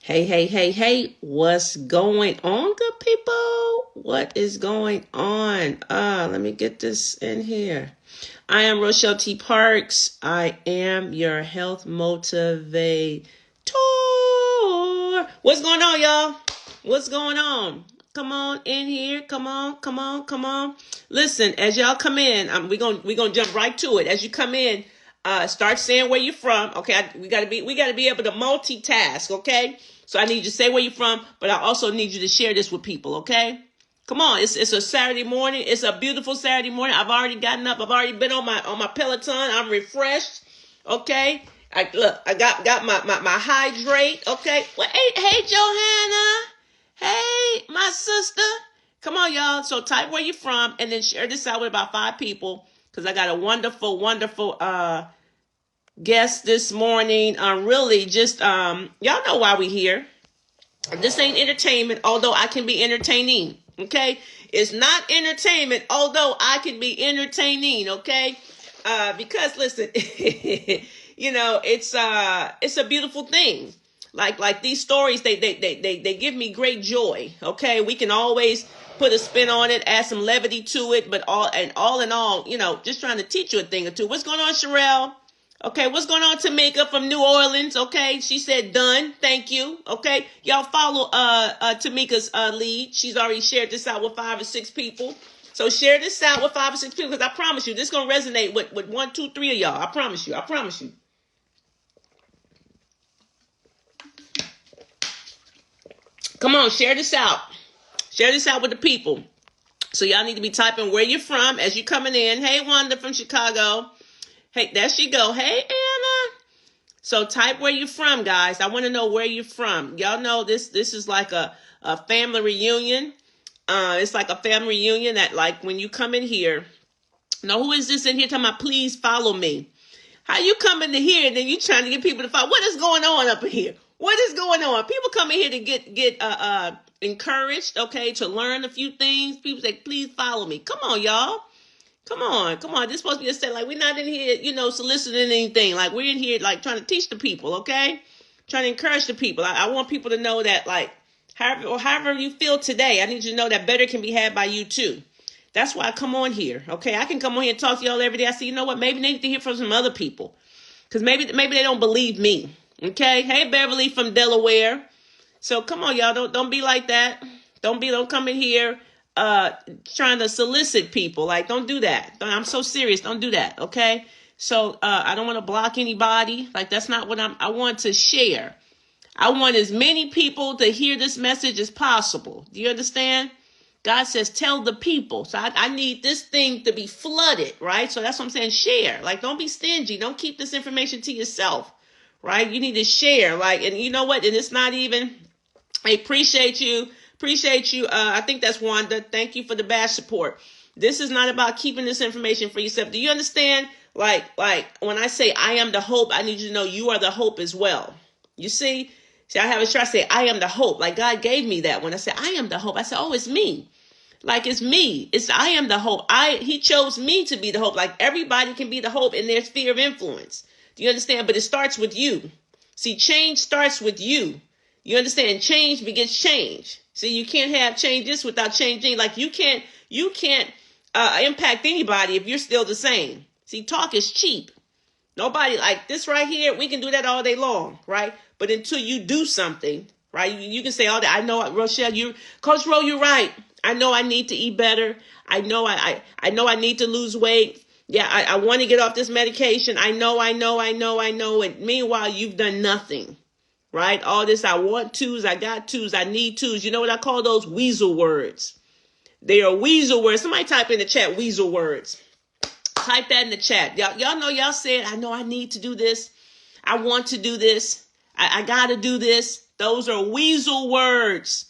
Hey, hey, hey, hey, what's going on, good people? What is going on? Let me get this in here. I am Rochelle T. Parks. I am your health motivator. What's going on, y'all? What's going on? Come on in here. Come on, come on, come on. Listen, as y'all come in, we're gonna jump right to it. As you come in, start saying where you're from. Okay, we gotta be able to multitask. Okay, so I need you to say where you're from, but I also need you to share this with people. Okay. Come on, it's a Saturday morning. It's a beautiful Saturday morning. I've already gotten up. I've already been on my Peloton. I'm refreshed. Okay. I got my hydrate. Okay. Well, hey Johanna. Hey, my sister. Come on, y'all. So type where you're from and then share this out with about 5 people. Because I got a wonderful guest this morning. Really just y'all know why we here. This ain't entertainment, although I can be entertaining. Okay, it's not entertainment, although I can be entertaining. Okay, because listen, it's a beautiful thing. Like these stories, they give me great joy. Okay, we can always put a spin on it, add some levity to it, but all in all, just trying to teach you a thing or two. What's going on, Sherelle? Okay, what's going on, Tamika from New Orleans? Okay, she said done. Thank you. Okay, y'all follow Tamika's lead. She's already shared this out with 5 or 6 people. So share this out with 5 or 6 people because I promise you, this is gonna resonate with 1, 2, 3 of y'all. I promise you. I promise you. Come on, share this out. Share this out with the people. So y'all need to be typing where you're from as you're coming in. Hey, Wanda from Chicago. Hey, there she go. Hey, Anna. So type where you're from, guys. I want to know where you're from. Y'all know this is like a family reunion. It's like a family reunion that, like, when you come in here, now who is this in here talking about please follow me? How you come into here and then you trying to get people to follow? What is going on up in here? What is going on? People come in here to get encouraged, okay, to learn a few things. People say, please follow me. Come on, y'all. Come on. This is supposed to be a set. Like, we're not in here, soliciting anything. Like, we're in here, like, trying to teach the people, okay? Trying to encourage the people. I want people to know that, like, however you feel today, I need you to know that better can be had by you, too. That's why I come on here, okay? I can come on here and talk to y'all every day. I say, you know what? Maybe they need to hear from some other people. Because maybe they don't believe me, okay? Hey, Beverly from Delaware. So, come on, y'all. Don't be like that. Don't come in here trying to solicit people. Like, don't do that. I'm so serious. Don't do that. Okay. So, I don't want to block anybody. Like, that's not what I want to share. I want as many people to hear this message as possible. Do you understand? God says, tell the people. So I need this thing to be flooded, right? So that's what I'm saying. Share. Like, don't be stingy. Don't keep this information to yourself, right? You need to share. Like, and you know what? And it's not even, I appreciate you. I think that's Wanda. Thank you for the badge support. This is not about keeping this information for yourself. Do you understand? Like when I say I am the hope, I need you to know you are the hope as well. You see, I have a try to say I am the hope. Like, God gave me that. When I say I am the hope, I said, oh, it's me. Like, it's me. It's I am the hope. He chose me to be the hope. Like, everybody can be the hope in their sphere of influence. Do you understand? But it starts with you. See, change starts with you. You understand? Change begets change. See, you can't have changes without changing. Like, you can't impact anybody if you're still the same. See, talk is cheap. Nobody, like this right here, we can do that all day long, right? But until you do something, right? You can say all that. I know, Rochelle, Coach Ro, you're right. I know I need to eat better. I know I know I need to lose weight. Yeah, I want to get off this medication. I know. And meanwhile, you've done nothing. Right? All this, I want twos, I got twos, I need twos. You know what I call those? Weasel words. They are weasel words. Somebody type in the chat, weasel words. Type that in the chat. Y'all know y'all said, I know I need to do this. I want to do this. I got to do this. Those are weasel words.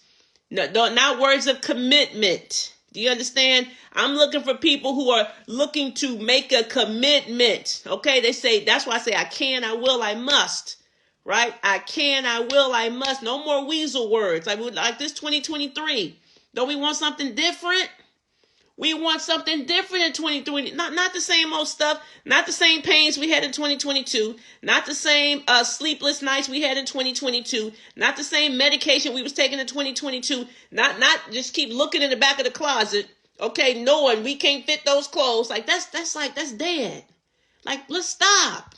No, not words of commitment. Do you understand? I'm looking for people who are looking to make a commitment. Okay? They say, that's why I say I can, I will, I must. Right? I can, I will, I must. No more weasel words. Like this 2023. Don't we want something different? We want something different in 2020. Not the same old stuff. Not the same pains we had in 2022. Not the same sleepless nights we had in 2022. Not the same medication we was taking in 2022. Not just keep looking in the back of the closet. Okay, knowing we can't fit those clothes. Like that's dead. Like, let's stop.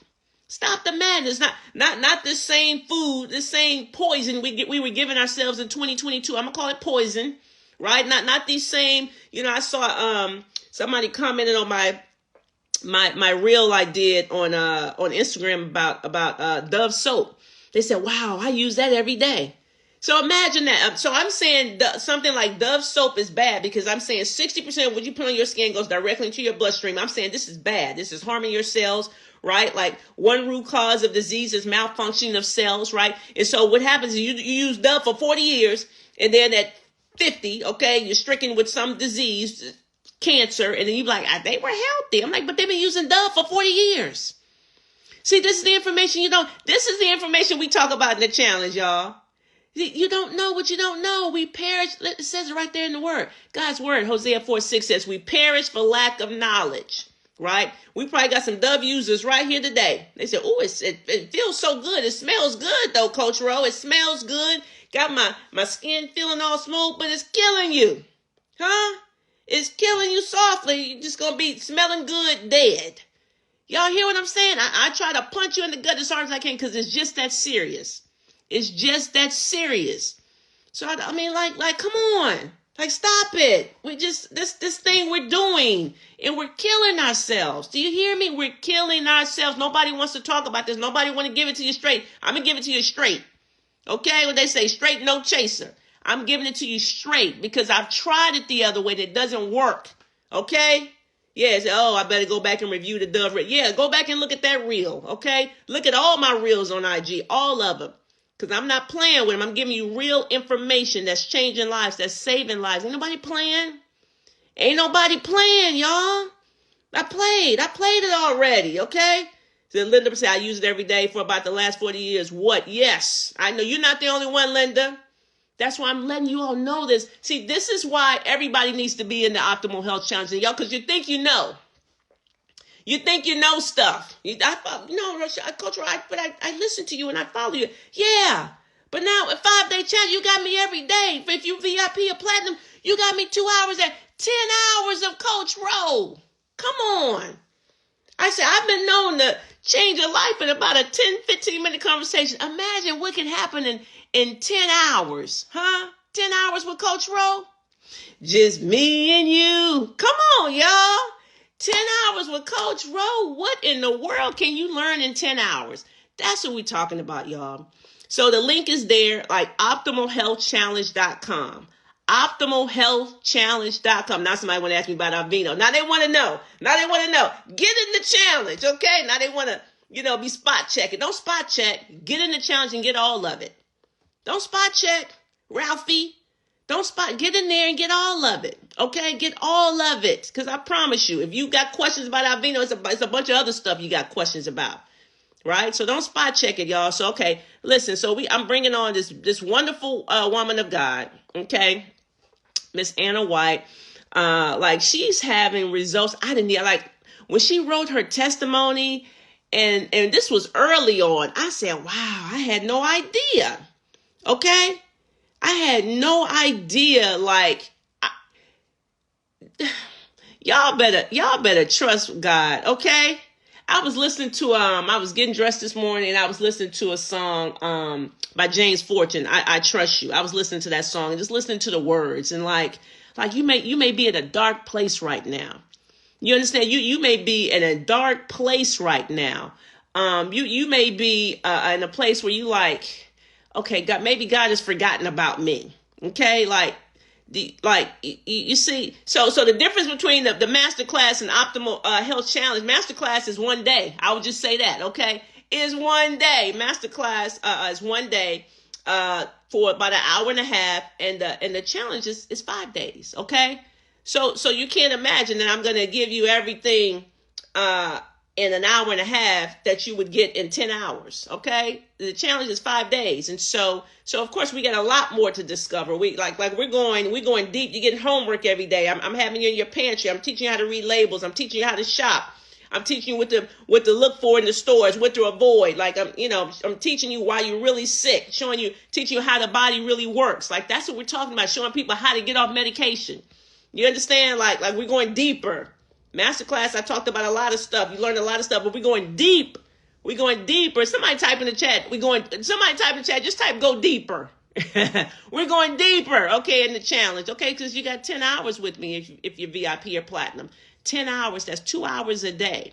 Stop the madness. Not the same food, the same poison we were giving ourselves in 2022. I'm gonna call it poison, right? Not these same. I saw somebody commented on my reel I did on Instagram about Dove soap. They said, "Wow, I use that every day." So imagine that. So I'm saying something like Dove soap is bad because I'm saying 60% of what you put on your skin goes directly into your bloodstream. I'm saying this is bad. This is harming your cells, right? Like one root cause of disease is malfunctioning of cells, right? And so what happens is you use Dove for 40 years and then at 50, okay, you're stricken with some disease, cancer, and then you're like, they were healthy. I'm like, but they've been using Dove for 40 years. See, this is the information this is the information we talk about in the challenge, y'all. You don't know what you don't know. We perish. It says it right there in the word. God's word, Hosea 4:6 says, we perish for lack of knowledge, right? We probably got some Dove users right here today. They said, oh, it feels so good. It smells good, though, Coach Ro. It smells good. Got my skin feeling all smooth, but it's killing you. Huh? It's killing you softly. You're just going to be smelling good, dead. Y'all hear what I'm saying? I try to punch you in the gut as hard as I can because it's just that serious. It's just that serious. So I mean, like, come on, like, stop it. We just this thing we're doing, and we're killing ourselves. Do you hear me? We're killing ourselves. Nobody wants to talk about this. Nobody want to give it to you straight. I'm gonna give it to you straight. Okay? When they say straight, no chaser, I'm giving it to you straight because I've tried it the other way and it doesn't work. Okay? Yes. Oh, I better go back and review the Dove reel. Yeah, go back and look at that reel. Okay? Look at all my reels on IG, all of them. Because I'm not playing with them. I'm giving you real information that's changing lives, that's saving lives. Ain't nobody playing. Ain't nobody playing, y'all. I played it already, okay? So Linda said, I use it every day for about the last 40 years. What? Yes. I know you're not the only one, Linda. That's why I'm letting you all know this. See, this is why everybody needs to be in the Optimal Health Challenge. And y'all, because you think you know. You think you know stuff. Rochelle, Coach Roy, but I listen to you and I follow you. Yeah. But now a 5-day challenge, you got me every day. If you VIP or platinum, you got me 2 hours at 10 hours of Coach Rowe. Come on. I said, I've been known to change a life in about a 10, 15-minute conversation. Imagine what can happen in 10 hours. Huh? 10 hours with Coach Rowe? Just me and you. Come on, y'all. 10 hours with Coach Rowe. What in the world can you learn in 10 hours? That's what we're talking about, y'all. So the link is there, like optimalhealthchallenge.com. Optimalhealthchallenge.com. Now somebody want to ask me about Alvino. Now they want to know. Get in the challenge, okay? Now they want to, be spot checking. Don't spot check. Get in the challenge and get all of it. Don't spot check, Ralphie. Get in there and get all of it. Okay, get all of it. Because I promise you, if you got questions about Alvino, it's a bunch of other stuff you got questions about. Right? So don't spot check it, y'all. So, okay, listen. So I'm bringing on this wonderful woman of God. Okay, Ms.anna White. She's having results. I didn't when she wrote her testimony, and this was early on. I said, wow, I had no idea. Okay. I had no idea, y'all better trust God, okay? I was listening to, I was getting dressed this morning and I was listening to a song, by James Fortune, I Trust You. I was listening to that song and just listening to the words and you may be in a dark place right now. You understand? You may be in a dark place right now. You may be, in a place where you okay, God, maybe God has forgotten about me. Okay, you see, so the difference between the masterclass and Optimal Health Challenge, masterclass is 1 day. I would just say that, okay, is 1 day. Masterclass is 1 day for about an hour and a half, and the challenge is 5 days. Okay, so you can't imagine that I'm going to give you everything in an hour and a half that you would get in 10 hours. Okay. The challenge is 5 days. And so of course we got a lot more to discover. We like we're going deep. You're getting homework every day. I'm having you in your pantry. I'm teaching you how to read labels. I'm teaching you how to shop. I'm teaching you what to look for in the stores, what to avoid. Like I'm teaching you why you're really sick, teaching you how the body really works. Like that's what we're talking about, showing people how to get off medication. You understand? Like we're going deeper. Masterclass, I talked about a lot of stuff. You learned a lot of stuff, but we're going deep. We're going deeper. Somebody type in the chat. Somebody type in the chat. Just type go deeper. We're going deeper, okay, in the challenge, okay, because you got 10 hours with me if you're VIP or platinum. 10 hours, that's 2 hours a day.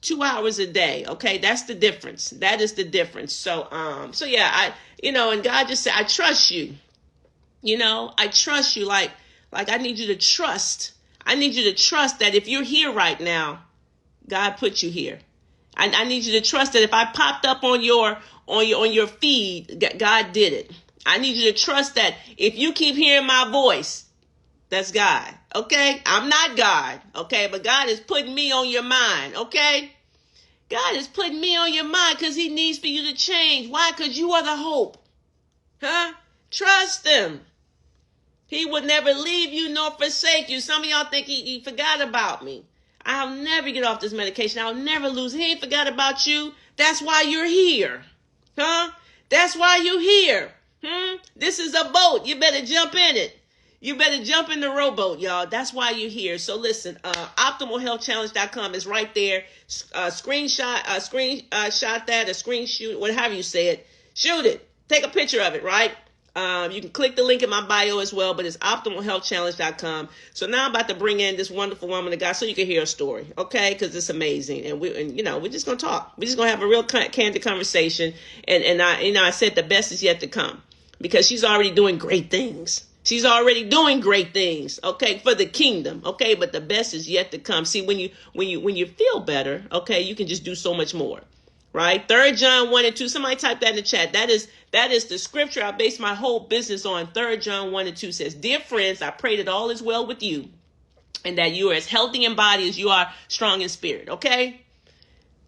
2 hours a day, okay, that's the difference. That is the difference. So yeah, and God just said, I trust you. I trust you. Like I need you to trust. I need you to trust that if you're here right now, God put you here. I need you to trust that if I popped up on your feed, God did it. I need you to trust that if you keep hearing my voice, that's God. Okay? I'm not God. Okay? But God is putting me on your mind. Okay? God is putting me on your mind because he needs for you to change. Why? Because you are the hope. Huh? Trust him. He would never leave you nor forsake you. Some of y'all think he forgot about me. I'll never get off this medication. I'll never lose. He ain't forgot about you. That's why you're here. Huh? That's why you're here. This is a boat. You better jump in it. You better jump in the rowboat, y'all. That's why you're here. So listen, optimalhealthchallenge.com is right there. Screenshot that, a screenshot, whatever you say it. Shoot it. Take a picture of it, right? You can click the link in my bio as well, but it's optimalhealthchallenge.com. So now I'm about to bring in this wonderful woman of God so you can hear her story, okay? Because it's amazing, and we're just gonna talk. We're just gonna have a real candid conversation, and I said the best is yet to come because she's already doing great things. She's already doing great things, okay, for the kingdom, okay. But the best is yet to come. See, when you feel better, okay, you can just do so much more. Right? 3 John 1 and 2. Somebody type that in the chat. That is the scripture I base my whole business on. 3 John 1 and 2 says, Dear friends, I pray that all is well with you and that you are as healthy in body as you are strong in spirit. Okay?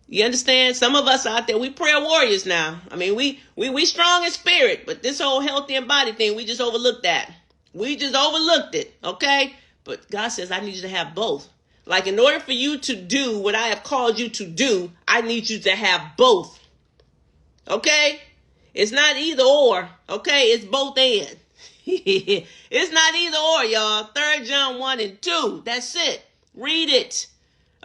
You understand? Some of us out there, we prayer warriors now. I mean, we strong in spirit, but this whole healthy in body thing, we just overlooked that. We just overlooked it. Okay? But God says, I need you to have both. Like in order for you to do what I have called you to do, I need you to have both. Okay? It's not either or. Okay? It's both and. It's not either or, y'all. 3 John 1 and 2. That's it. Read it.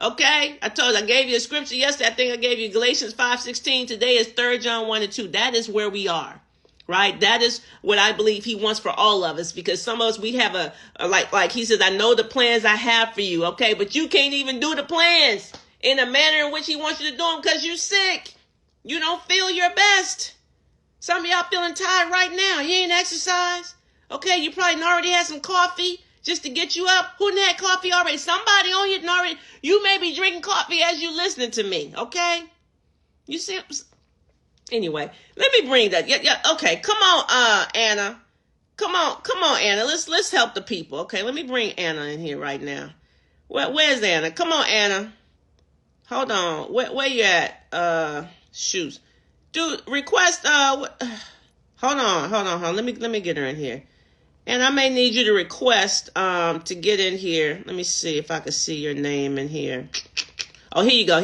Okay? I gave you a scripture yesterday. I think I gave you Galatians 5:16. Today is 3 John 1 and 2. That is where we are. Right? That is what I believe he wants for all of us, because some of us, we have a like he says, I know the plans I have for you. Okay. But you can't even do the plans in a manner in which he wants you to do them because you're sick. You don't feel your best. Some of y'all feeling tired right now. You ain't exercised. Okay. You probably already had some coffee just to get you up. Who had coffee already? Somebody on here already. You may be drinking coffee as you listening to me. Okay. You see, anyway, let me bring that. Yeah, okay. Come on, Anna. Come on, Anna. Let's help the people. Okay, let me bring Anna in here right now. Where's Anna? Come on, Anna. Hold on. Where you at? Shoes. Dude, request. Hold on. Let me get her in here. And I may need you to request to get in here. Let me see if I can see your name in here. Oh, here you go.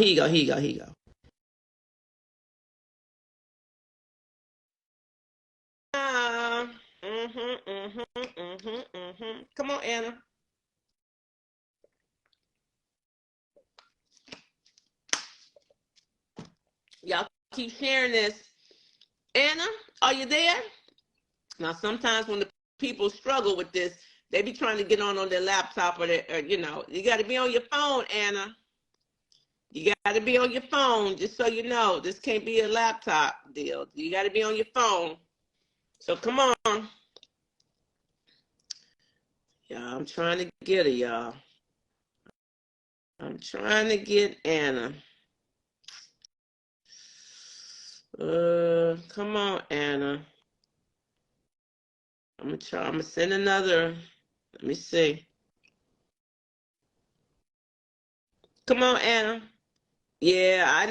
Come on, Anna. Y'all keep sharing this. Anna, are you there? Now, sometimes when the people struggle with this, they be trying to get on their laptop or you got to be on your phone, Anna. You got to be on your phone, just so you know. This can't be a laptop deal. You got to be on your phone. So come on. Y'all, I'm trying to get her, y'all. I'm trying to get Anna. Come on, Anna. I'm gonna send another. Let me see. Come on, Anna. Yeah, I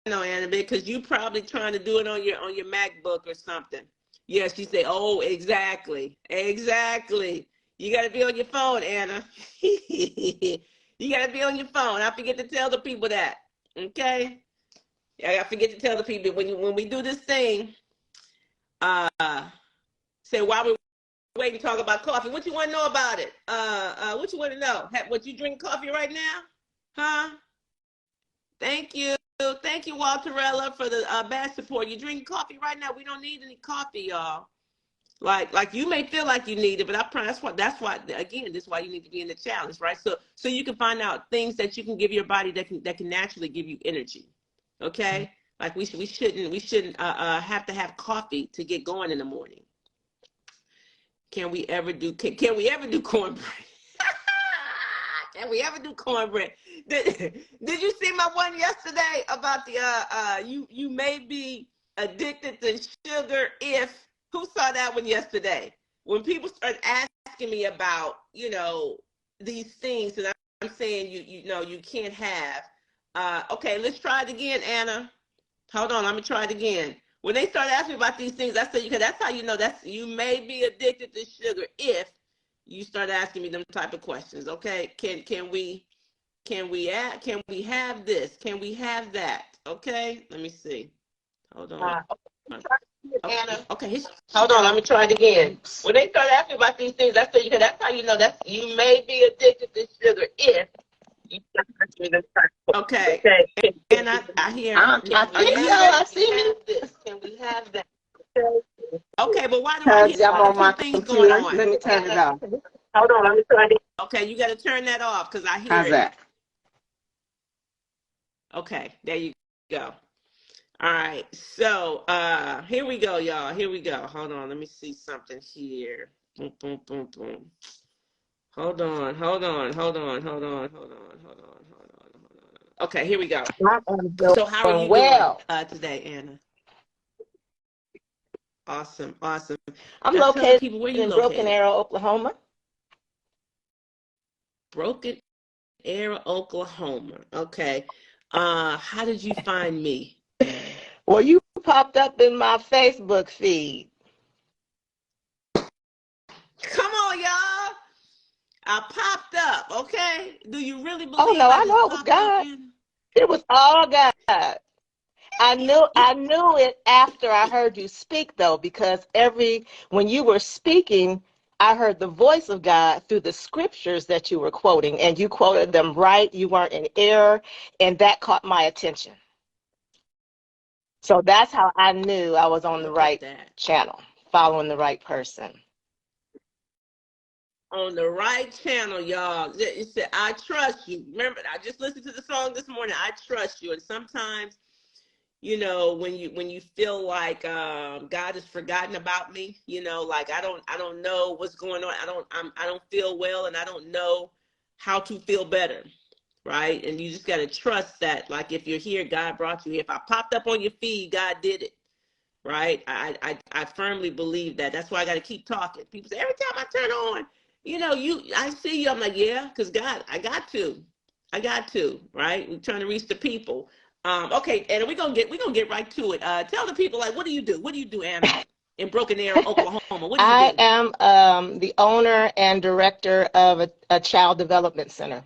know, Anna, because you probably trying to do it on your MacBook or something. Yeah, she said, "Oh, exactly, exactly. You got to be on your phone, Anna. You got to be on your phone. I forget to tell the people that. Okay, I forget to tell the people when we do this thing. Say while we're waiting, talk about coffee. What you want to know about it? What you want to know? What you drink coffee right now? Huh? Thank you. Thank you, Walterella, for the bad support. You drink coffee right now. We don't need any coffee, y'all. Like you may feel like you need it, but I promise that's why again, this is why you need to be in the challenge, right? So you can find out things that you can give your body that can naturally give you energy. Okay? Like we shouldn't have to have coffee to get going in the morning. Can we ever do cornbread? Can we ever do cornbread? Did you see my one yesterday about the you may be addicted to sugar if who saw that one yesterday? When people start asking me about, these things and I'm saying you know you can't have okay, let's try it again, Anna. Hold on, let me try it again. When they start asking me about these things, I say, because that's how you know you may be addicted to sugar if you start asking me them type of questions. Okay, can we have this? Can we have that? Okay, let me see. Hold on. Anna. Okay, hold on. Let me try it again. When they start asking about these things, that's how you know you may be addicted to sugar if you start asking them type of questions. Okay. And I hear. I think so. I see me. Can we have that? Okay, but why do I hear I'm on two my things going computer. on? Let me turn it off. Hold on, let me try it. Okay, you got to turn that off because I hear How's it. that? Okay, there you go. All right, so here we go, y'all. Here we go. Hold on, let me see something here. Boom, boom, boom, boom. Hold on, hold on, hold on, hold on, hold on, hold on, hold on, hold on. Okay, here we go. I'm So how are doing you doing well. today, Anna? Awesome, awesome. I'm Now tell the located people where you in Broken located. Arrow, Oklahoma. Broken Arrow, Oklahoma. Okay. How did you find me, Anna? Well, you popped up in my Facebook feed. Come on, y'all. I popped up, okay? Do you really Oh believe no, I I just know it was popped up, God. Anna? It was all God. I knew it after I heard you speak though, because when you were speaking, I heard the voice of God through the scriptures that you were quoting, and you quoted them right. You weren't in error, and that caught my attention. So that's how I knew I was on the Look at right that. channel, following the right person. On the right channel, y'all. It said, I trust you. Remember, I just listened to the song this morning. I trust you. And sometimes, when you feel like God has forgotten about me, like I don't know what's going on. I don't feel well, and I don't know how to feel better, right? And you just got to trust that, like if you're here, God brought you here. If I popped up on your feed, God did it, right? I firmly believe that. That's why I got to keep talking. People say every time I turn on, I see you. I'm like, yeah, because God, I got to, right? We're trying to reach the people. Okay, and we're gonna get right to it. Tell the people, like, what do you do? What do you do, Anna, in Broken Arrow, Oklahoma? What do you I do? am the owner and director of a child development center.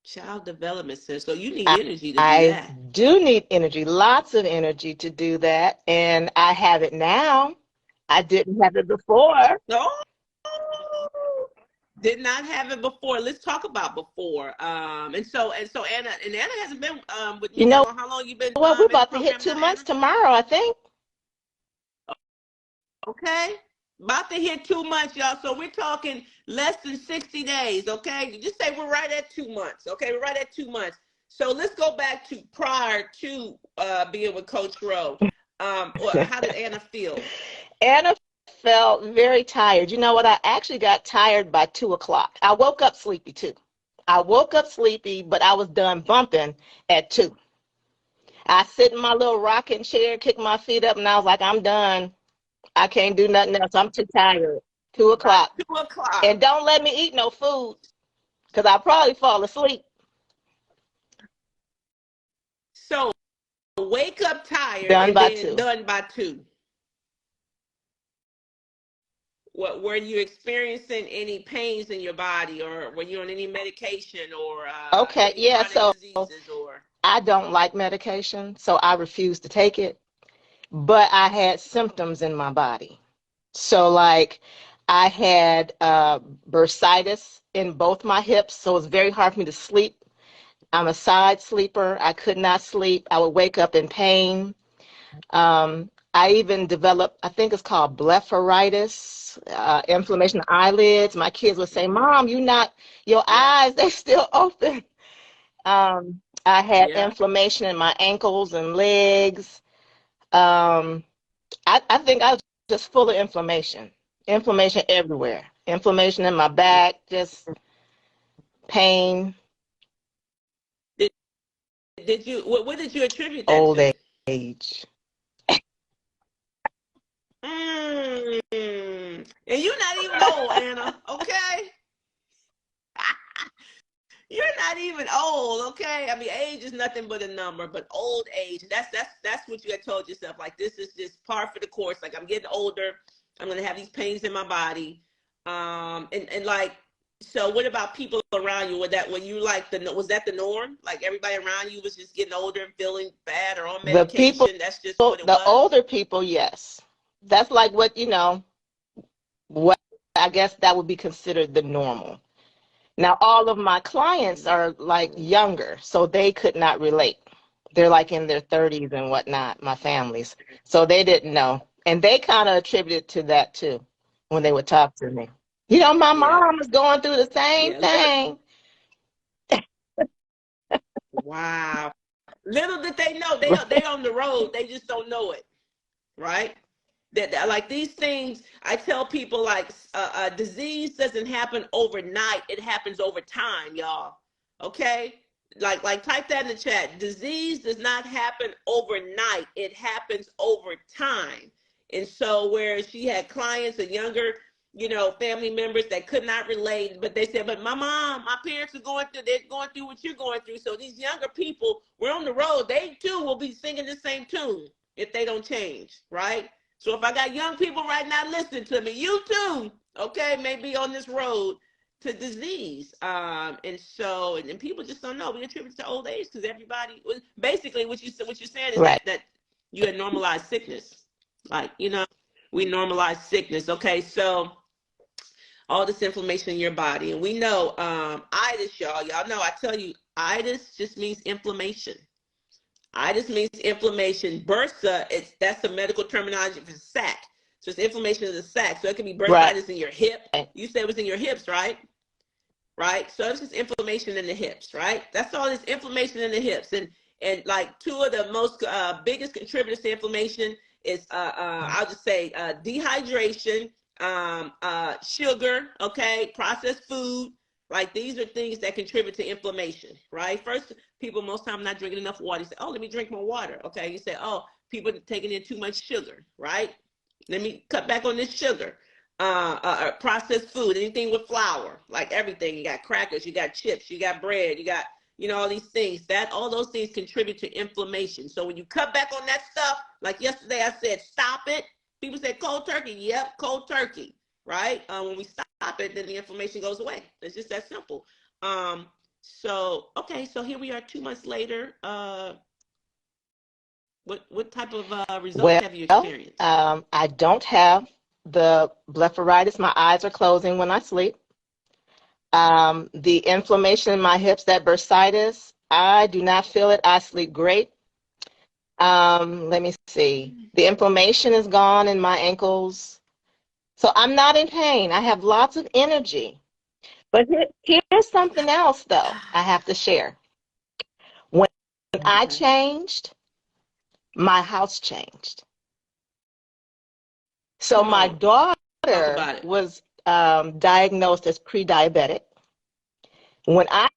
Child Development Center. So you need I, energy to do I that. do need energy, lots of energy to do that, and I have it now. I didn't have it before. No, did not have it before. Let's talk about before. And so Anna hasn't been with me You that know long. How long you been what? We're in the about to hit program now, 2 months Anna? tomorrow, I think. Okay. About to hit 2 months, y'all. So we're talking less than 60 days, okay? You just say we're right at 2 months, okay? We're right at 2 months. So let's go back to prior to being with Coach Rowe. How did Anna feel? Anna felt very tired. You know what? I actually got tired by 2 o'clock. I woke up sleepy too. I woke up sleepy, but I was done bumping at 2. I sit in my little rocking chair, kick my feet up, and I was like, I'm done. I can't do nothing else. I'm too tired. Two By o'clock. 2 o'clock. And don't let me eat no food because I'll probably fall asleep. So wake up tired Done and by then 2. done by 2. What were you experiencing any pains in your body, or were you on any medication, or Okay, any yeah, chronic so diseases, or I don't like medication, so I refuse to take it. But I had symptoms in my body. So, like, I had bursitis in both my hips, so it was very hard for me to sleep. I'm a side sleeper. I could not sleep. I would wake up in pain. I even developed, I think it's called blepharitis, inflammation of eyelids. My kids would say, "Mom, your yeah, eyes, they still open." I had yeah. inflammation in my ankles and legs. Um, I think I was just full of inflammation, inflammation everywhere, inflammation in my back, just pain, Did, did you what did you attribute that old to? age. And you're not even old, Anna. Okay, you're not even old. Okay, I mean, age is nothing but a number, but old age. That's what you had told yourself. Like, this is just par for the course. Like, I'm getting older. I'm gonna have these pains in my body. And like, so what about people around you? Were you like was that the norm? Like, everybody around you was just getting older and feeling bad or on The people, medication. That's just what it the was. older people, yes. That's like what I guess that would be considered the normal. Now, all of my clients are like younger, so they could not relate. They're like in their 30s and whatnot, my families. So they didn't know. And they kind of attributed to that too when they would talk to me. My Yeah, mom is going through the same yeah. thing. Wow. Little did they know they on the road. They just don't know it, right? That like these things. I tell people, like, disease doesn't happen overnight. It happens over time, y'all. Okay. Like type that in the chat. Disease does not happen overnight. It happens over time. And so, where she had clients and younger, family members that could not relate, but they said, "But my mom, my parents are they're going through what you're going through." So these younger people, we're on the road. They too will be singing the same tune if they don't change, right? So if I got young people right now listening to me, you too, okay, may be on this road to disease. And people just don't know. We attribute it to old age because everybody basically what you're saying is Right. that you had normalized sickness. Like, we normalize sickness. Okay, so all this inflammation in your body. And we know itis, y'all know, I tell you, itis just means inflammation. Itis means inflammation. Bursa, that's the medical terminology for sac. So it's inflammation of the sac. So it can be Right. bursitis in your hip. You said it was in your hips, right? Right. So it's just inflammation in the hips, right? That's all this inflammation in the hips. And like, two of the most biggest contributors to inflammation is I'll just say dehydration, sugar, okay, processed food. Like, these are things that contribute to inflammation, right? First, people most time not drinking enough water. You say, "Oh, let me drink more water." Okay, you say, "Oh, people are taking in too much sugar," right? Let me cut back on this sugar. Processed food, anything with flour, like everything. You got crackers, you got chips, you got bread, you got, all these things. All those things contribute to inflammation. So when you cut back on that stuff, like yesterday I said, stop it. People say cold turkey. Yep, cold turkey, right? When we stop it, then the inflammation goes away. It's just that simple. So okay, so here we are 2 months later. What type of results Well, have you experienced? I don't have the blepharitis. My eyes are closing when I sleep. The inflammation in my hips, that bursitis, I do not feel it. I sleep great. Let me see. The inflammation is gone in my ankles. So I'm not in pain. I have lots of energy. But here's something else, though, I have to share. When I Okay, changed, my house changed. So come my on, talk daughter about it. was diagnosed as pre-diabetic. When I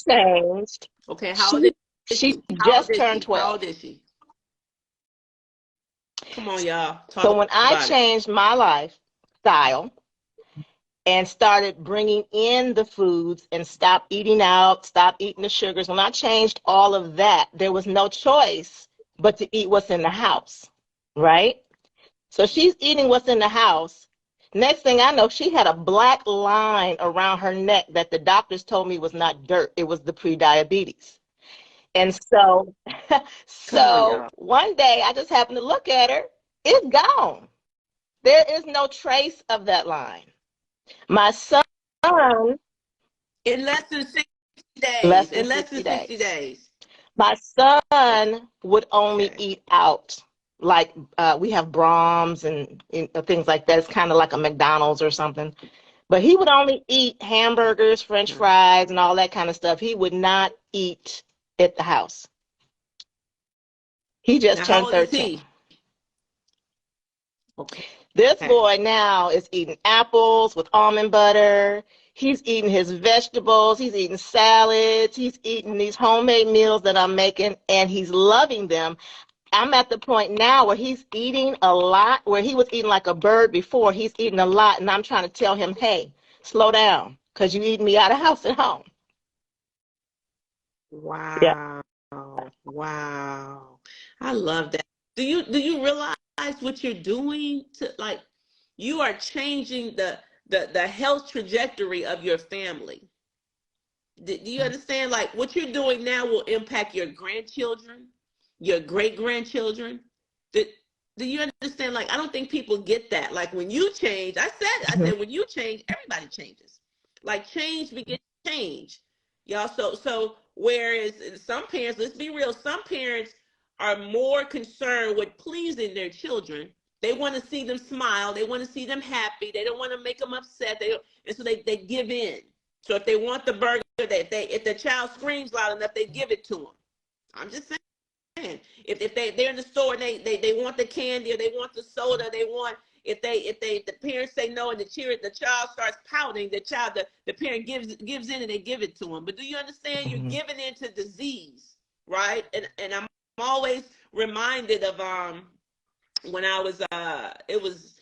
changed, Okay, how old she is she she? How old just is turned she? How 12. old is she? Come on, y'all. So Talk when I about it. changed my lifestyle, and started bringing in the foods and stopped eating out, stopped eating the sugars. When I changed all of that, there was no choice but to eat what's in the house, right? So she's eating what's in the house. Next thing I know, she had a black line around her neck that the doctors told me was not dirt. It was the pre-diabetes. And so, Come on, so y'all. one day I just happened to look at her. It's gone. There is no trace of that line. My son, In less than 60 less days. than In less 60 than 60 days. days. My son would only Okay. eat out. Like we have Brahms and things like that. It's kind of like a McDonald's or something. But he would only eat hamburgers, French Okay. fries, and all that kind of stuff. He would not eat at the house. He just Now, how turned old is 13. he? Okay. This boy now is eating apples with almond butter. He's eating his vegetables. He's eating salads. He's eating these homemade meals that I'm making, and he's loving them. I'm at the point now where he's eating a lot, where he was eating like a bird before. He's eating a lot, and I'm trying to tell him, hey, slow down, because you eating me out of house and home. Yeah. Wow. Wow. I love that. Do you realize what you're doing to, like, you are changing the health trajectory of your family. Do you understand? Like, what you're doing now will impact your grandchildren, your great grandchildren. Do, do you understand? Like, I don't think people get that. Like, when you change, I said, when you change, everybody changes. Like, change begets change, y'all. So whereas some parents, let's be real, some parents are more concerned with pleasing their children. They want to see them smile. They want to see them happy. They don't want to make them upset. And so they give in. So if they want the burger, if the child screams loud enough, they give it to them. I'm just saying. If they're in the store and they want the candy or they want the soda, they want, if the parents say no and the child starts pouting, the parent gives in and they give it to them. But do you understand? You're Mhm. giving into disease, right? And I'm always reminded of when I was it was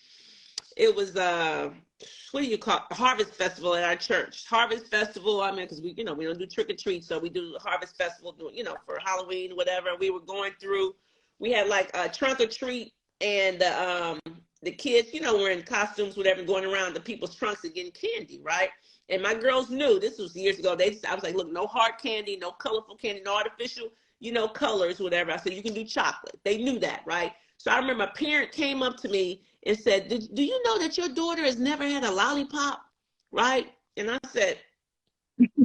what do you call it? Harvest Festival at our church. Harvest Festival. I mean, because we don't do trick or treat, so we do Harvest Festival, for Halloween, whatever. We were going through. We had like a trunk or treat, and the kids, were in costumes, whatever, going around the people's trunks and getting candy, right? And my girls knew this was years ago. I was like, look, no hard candy, no colorful candy, no artificial, colors, whatever. I said, you can do chocolate. They knew that, right? So I remember a parent came up to me and said, do you know that your daughter has never had a lollipop? Right? And I said,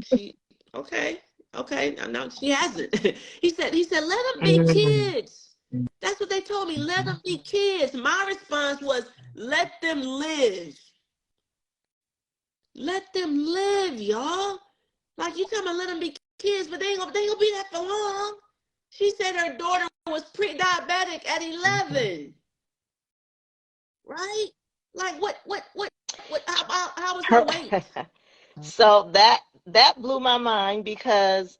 she, okay, okay. No, she hasn't. He said, let them be Mhm. kids. That's what they told me. Let them be kids. My response was, let them live. Let them live, y'all. Like, you talking about let them be kids, but they ain't gonna be that for long. She said her daughter was pre-diabetic at 11. Right? Like, how was her Her, weight? so that blew my mind because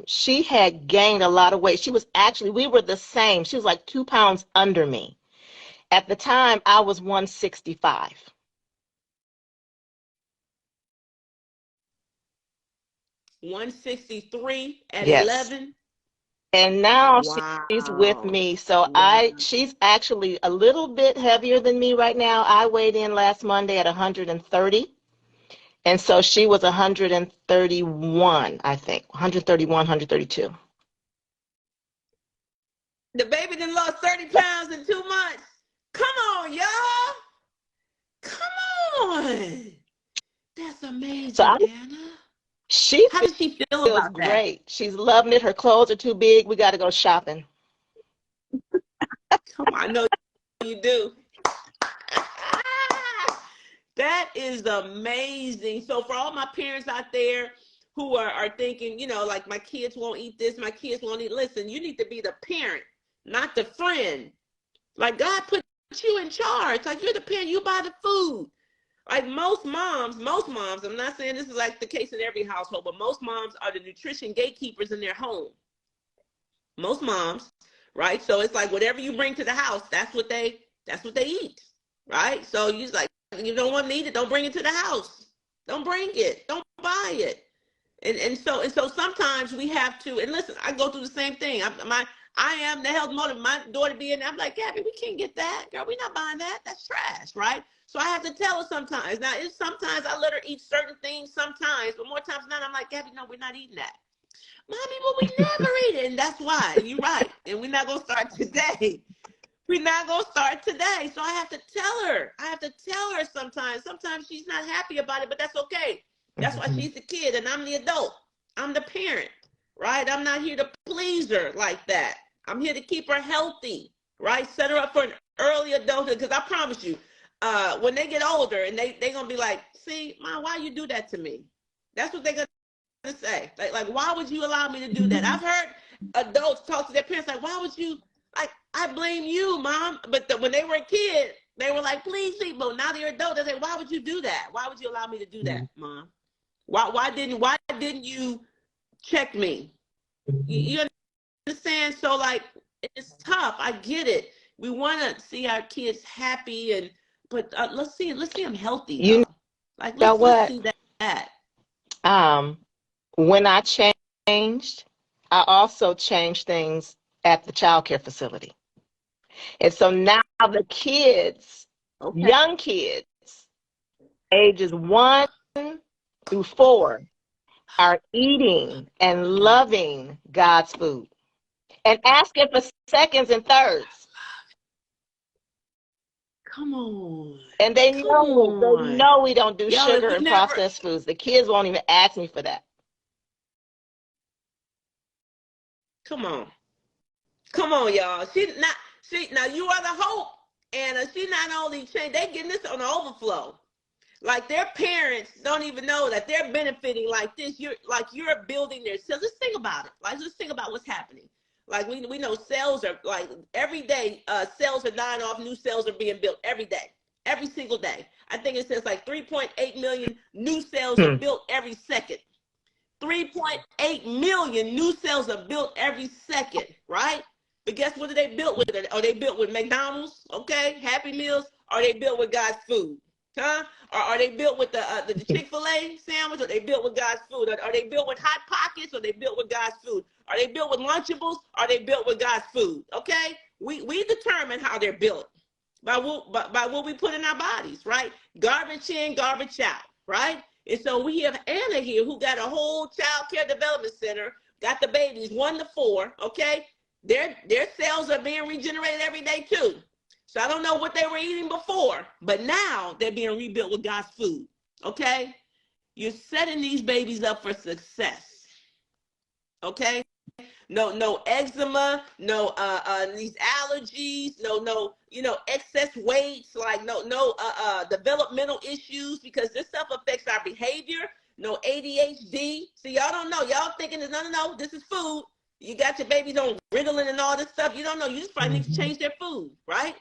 she had gained a lot of weight. We were the same. She was like 2 pounds under me. At the time, I was 165. 163 at Yes. 11. And now she's with Wow. me. So Wow. she's actually a little bit heavier than me right now. I weighed in last Monday at 130. And so she was 131, I think. 131, 132. The baby done lost 30 pounds in 2 months. Come on, y'all. Come on. That's So amazing, Anna. she How does she feel feels about that? great. She's loving it. Her clothes are too big. We got to go shopping. Come on, I know you do. That is amazing. So for all my parents out there who are thinking, like, my kids won't eat this, my kids won't eat, listen, you need to be the parent, not the friend. Like, God put you in charge. Like, you're the parent, you buy the food. Like, most moms, I'm not saying this is like the case in every household, but most moms are the nutrition gatekeepers in their home. Most moms, right? So it's like whatever you bring to the house, that's what they eat, right? So you like, you don't want to eat it, don't bring it to the house. Don't bring it. Don't buy it. And so sometimes we have to. And listen, I go through the same thing. I am the health motive. My daughter be in there. I'm like, Gabby, we can't get that, girl. We're not buying that. That's trash, right? So I have to tell her sometimes. Now, it's sometimes I let her eat certain things sometimes, but more times than not, I'm like, Gabby, no, we're not eating that. Mommy, well, we never eat it. And that's why. And you're right. And we're not going to start today. We're not going to start today. So I have to tell her. I have to tell her sometimes. Sometimes she's not happy about it, but that's okay. That's why she's the kid and I'm the adult. I'm the parent, right? I'm not here to please her like that. I'm here to keep her healthy, right? Set her up for an early adulthood. Because I promise you, when they get older and they're going to be like, see, Mom, why you do that to me? That's what they're going to say. Like, why would you allow me to do that? I've heard adults talk to their parents like, why would you, like, I blame you, Mom. But when they were a kid, they were like, please, but now they're adult. They say, why would you do that? Why would you allow me to do that, Mom? Why didn't you check me? You understand? So like, it's tough. I get it. We want to see our kids happy, but let's see them healthy You though. Like know let's what? see that. When I changed, I also changed things at the child care facility. And so now the kids, Okay. young kids, ages 1 through 4, are eating and loving God's food and asking for seconds and thirds. Come on. And they Come on. know we don't do Yo, if sugar we and never, processed foods. The kids won't even ask me for that. come on. Come on, y'all. Now you are the hope. And she not only changed, they getting this on the overflow. Like their parents don't even know that they're benefiting like this. You're building their sales. Let's think about it. Like let's think about what's happening. Like we know sales are like every day, sales are dying off, new sales are being built every day, every single day. I think it says like 3.8 million new sales are built every second. 3.8 million new sales are built every second, right? But guess what are they built with? Are they built with McDonald's, okay, Happy Meals? Are they built with God's food? Huh? Or are they built with the Chick-fil-A sandwich? Or are they built with God's food? Are they built with Hot Pockets? Or are they built with God's food? Are they built with Lunchables? Are they built with God's food? Okay? We determine how they're built by what we put in our bodies, right? Garbage in, garbage out, right? And so we have Anna here who got a whole child care development center, got the babies 1 to 4, okay? Their cells are being regenerated every day too. So I don't know what they were eating before, but now they're being rebuilt with God's food, okay? You're setting these babies up for success, okay? No eczema, no these allergies, no excess weights, like no developmental issues, because this stuff affects our behavior. No ADHD. See, y'all don't know. Y'all thinking no, this is food. You got your babies on Ritalin and all this stuff. You don't know. You just probably need to change their food, right?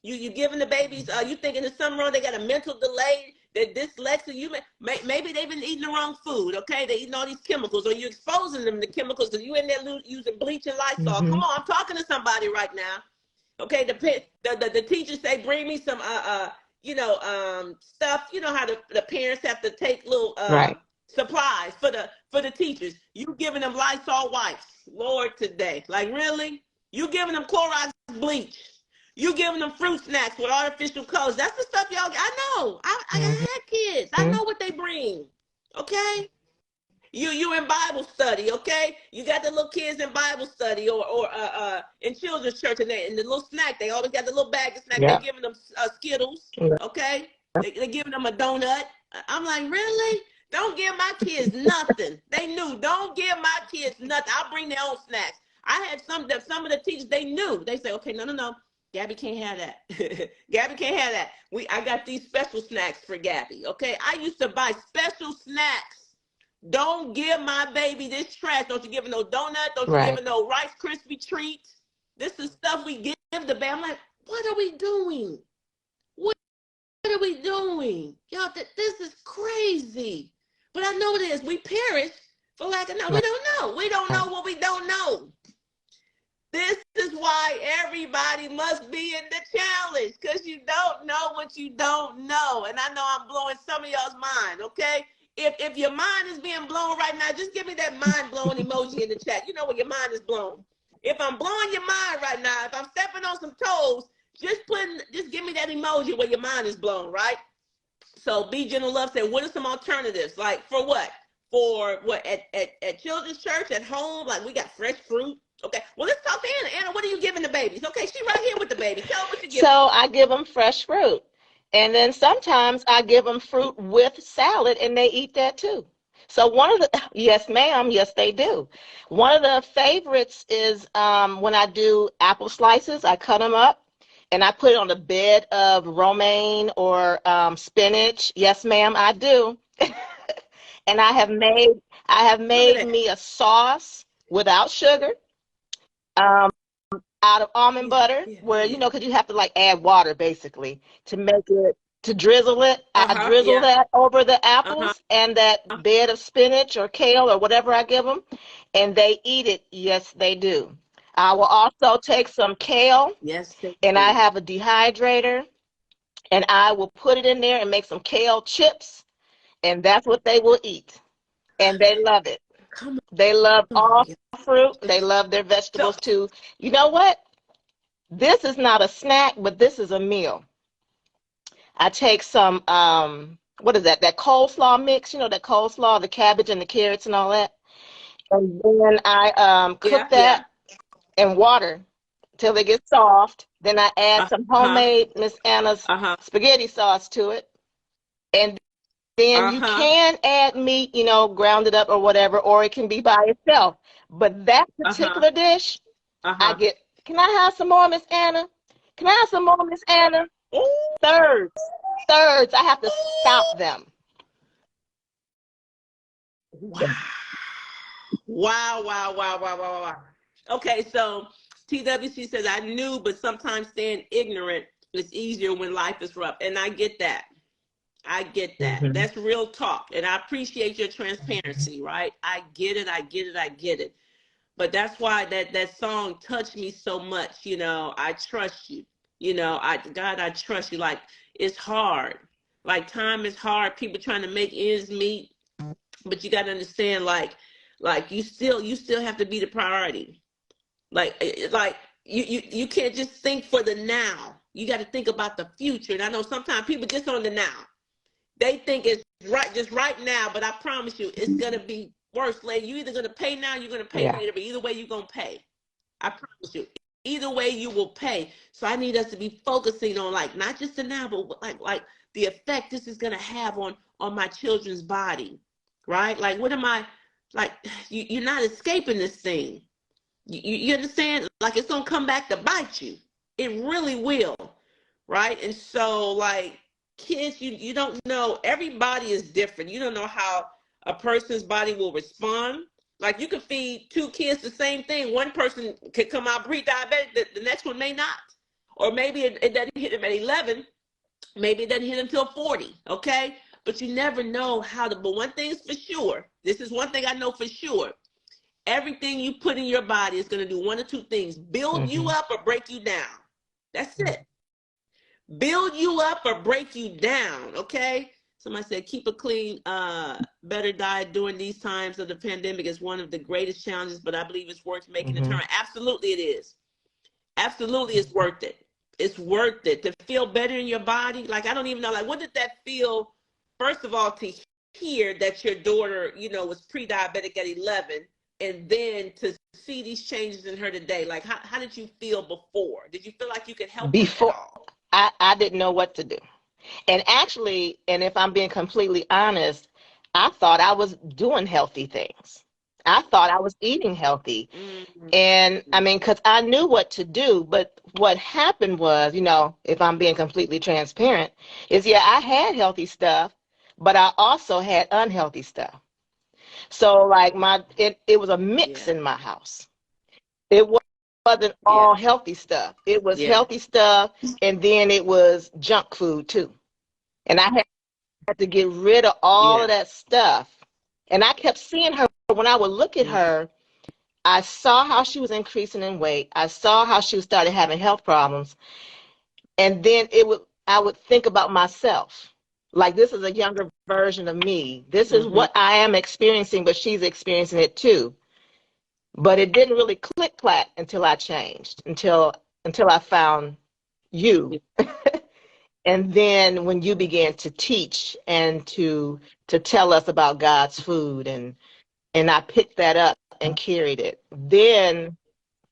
You giving the babies. You thinking there's something wrong? They got a mental delay. They're dyslexic. Maybe they've been eating the wrong food. Okay, they're eating all these chemicals, or you exposing them to chemicals because you in there using bleach and Lysol. Come on, I'm talking to somebody right now. Okay, the teachers say bring me some stuff. You know how the parents have to take little Right. supplies for the teachers. You giving them Lysol wipes, Lord, today. Like really? You giving them Clorox bleach? You giving them fruit snacks with artificial colors? That's the stuff y'all. I know. I had kids. I know what they bring. Okay. You in Bible study, okay? You got the little kids in Bible study or in children's church, and the little snack. They always got the little bag of snack. Yeah. They giving them Skittles, okay? They giving them a donut. I'm like, really? Don't give my kids nothing. They knew. Don't give my kids nothing. I'll bring their own snacks. I had some of the teachers. They knew. They say, okay, no. Gabby can't have that. Gabby can't have that. I got these special snacks for Gabby. Okay, I used to buy special snacks. Don't give my baby this trash. Don't you give her no donut. Don't you give her no Rice Krispie treats. This is stuff we give the baby. I'm like, what are we doing? What are we doing? Y'all, this is crazy. But I know it is. We perish for lack of knowledge. We don't know. We don't know what we don't know. This is why everybody must be in the challenge, because you don't know what you don't know. And I know I'm blowing some of y'all's mind, okay? If your mind is being blown right now, just give me that mind blowing emoji in the chat. You know when your mind is blown. If I'm blowing your mind right now, if I'm stepping on some toes, just give me that emoji where your mind is blown, right? So B General Love said, what are some alternatives? Like for what? For what at children's church, at home? Like we got fresh fruit. Okay. Well, let's talk to Anna. Anna, what are you giving the babies? Okay, she's right here with the baby. Tell them what you give So them. I give them fresh fruit. And then sometimes I give them fruit with salad and they eat that too. So one of the, yes, ma'am, yes, they do. One of the favorites is when I do apple slices, I cut them up and I put it on a bed of romaine or spinach. Yes, ma'am, I do. And I have Look at made that. me a sauce without sugar. Um, Out of almond Yeah, butter, yeah, where yeah. because you have to like add water basically to make it to drizzle it. I Uh-huh. drizzle Yeah. that over the Uh-huh. apples and that bed of spinach or kale or whatever I give them, and they eat it. Yes, they do. I will also take some kale Yes, they and I do. have a dehydrator and I will put it in there and make some kale chips, and that's what they will eat, and they love it. Come They love on. all Yeah. fruit. They love their So vegetables too. You know what? This is not a snack, but this is a meal. I take some what is that? That coleslaw mix, that coleslaw, the cabbage and the carrots and all that. And then I cook yeah, yeah. that in water till they get soft. Then I add some Uh-huh. homemade Miss Anna's Uh-huh. spaghetti sauce to it. And then you Uh-huh. can add meat, ground it up or whatever, or it can be by itself. But that Uh-huh. particular dish, I Uh-huh. get, can I have some more, Miss Anna? Can I have some more, Miss Anna? Oh, Thirds. Thirds. I have to stop them. wow. Wow, wow, wow, wow, wow, wow. Okay, so TWC says, I knew, but sometimes staying ignorant is easier when life is rough. And I get that. I get that. Hmm. That's real talk. And I appreciate your transparency, right? I get it. I get it. I get it. But that's why that song touched me so much. I trust you. God, I trust you. Like, it's hard. Like, time is hard. People trying to make ends meet, but you got to understand, like you still have to be the priority. Like you can't just think for the now. You got to think about the future. And I know sometimes people just on the now. They think it's right, just right now, but I promise you, it's gonna be worse later. You either gonna pay now, you're gonna pay Yeah. later, but either way, you're gonna pay. I promise you. Either way, you will pay. So I need us to be focusing on like not just the now, but like the effect this is gonna have on my children's body, right? Like, what am I like? You're not escaping this thing. You understand? Like, it's gonna come back to bite you. It really will, right? And so, like, kids, you don't know. Everybody is different. You don't know how a person's body will respond. Like, you could feed two kids the same thing. One person could come out pre-diabetic, the next one may not. Or maybe it doesn't hit them at 11. Maybe it doesn't hit them until 40. Okay, but you never know how to. But one thing is for sure. This is one thing I know for sure. Everything you put in your body is going to do one or two things: build you Hmm. up or break you down. That's it. Build you up or break you down. Okay. Somebody said keep a clean, better diet during these times of the pandemic is one of the greatest challenges, but I believe it's worth making the Hmm. turn. Absolutely, it is. Absolutely, it's worth it. It's worth it to feel better in your body. Like, I don't even know. Like, what did that feel? First of all, to hear that your daughter, was pre-diabetic at 11, and then to see these changes in her today. Like, how did you feel before? Did you feel like you could help her at Before all? I didn't know what to do. And actually, and if I'm being completely honest, I thought I was doing healthy things. I thought I was eating healthy. Mm-hmm. And I mean, because I knew what to do. But what happened was, if I'm being completely transparent, is yeah, I had healthy stuff, but I also had unhealthy stuff. So like it was a mix Yeah, in my house. It wasn't yeah, all healthy stuff. It was yeah, healthy stuff, and then it was junk food too. And I had to get rid of all yeah. of that stuff. And I kept seeing her when I would look at Mm-hmm. her. I saw how she was increasing in weight. I saw how she started having health problems. And then I would think about myself. Like, this is a younger version of me. This is Mm-hmm. what I am experiencing, but she's experiencing it too. But it didn't really click clack until I changed, until I found you. And then when you began to teach and to tell us about God's food, and I picked that up and carried it. Then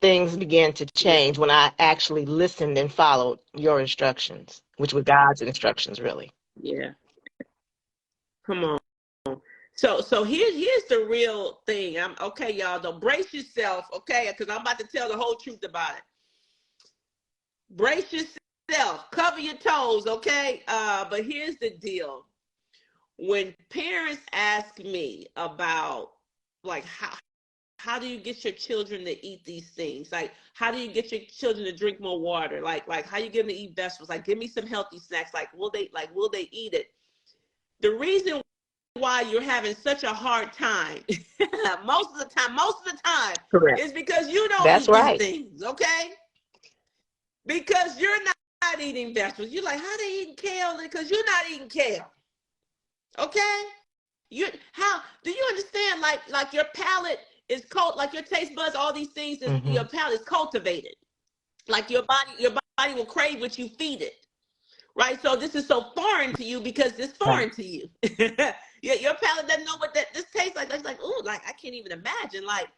things began to Yeah. change when I actually listened and followed your instructions, which were God's instructions, really. Yeah. Come on. So here's the real thing. I'm okay, y'all. Don't brace yourself, okay? Because I'm about to tell the whole truth about it. Brace yourself, cover your toes, okay? But here's the deal. When parents ask me about like how do you get your children to eat these things? Like, how do you get your children to drink more water? Like how you get them to eat vegetables? Like, give me some healthy snacks. Like, will they eat it? The reason why you're having such a hard time most of the time Correct. is because you don't That's eat these right. things, okay? Because you're not eating vegetables. You're like, how they eating kale? Because you're not eating kale, okay? You how do you understand? Like your palate is like your taste buds, all these things is Hmm. your palate is cultivated. Like your body will crave what you feed it. Right? So this is so foreign to you because it's Right. foreign to you. Your palate doesn't know what this tastes like. It's like, ooh, like I can't even imagine like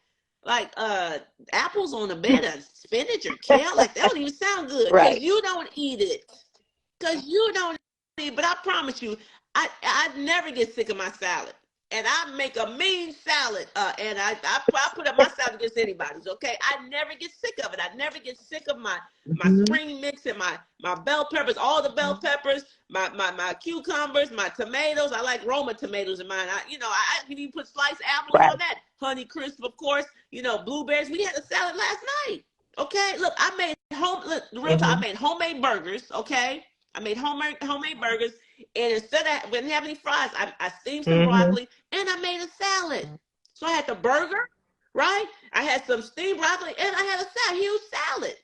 apples on a bed of spinach or kale. Like that don't even sound good because Right. you don't eat it. Because you don't eat, but I promise you, I never get sick of my salad. And I make a mean salad, and I put up my salad against anybody's. Okay, I never get sick of it. I never get sick of my Hmm. spring mix and my bell peppers, all the bell peppers, my cucumbers, my tomatoes. I like Roma tomatoes in mine. I can even put sliced apples Right. on that. Honey crisp, of course. Blueberries. We had a salad last night. Okay, look, I made real time. I Hmm. made homemade burgers. Okay, I made homemade burgers, and instead of we didn't have any fries, I steamed some Hmm. broccoli and I made a salad. So I had the burger, right? I had some steamed broccoli and I had a huge salad.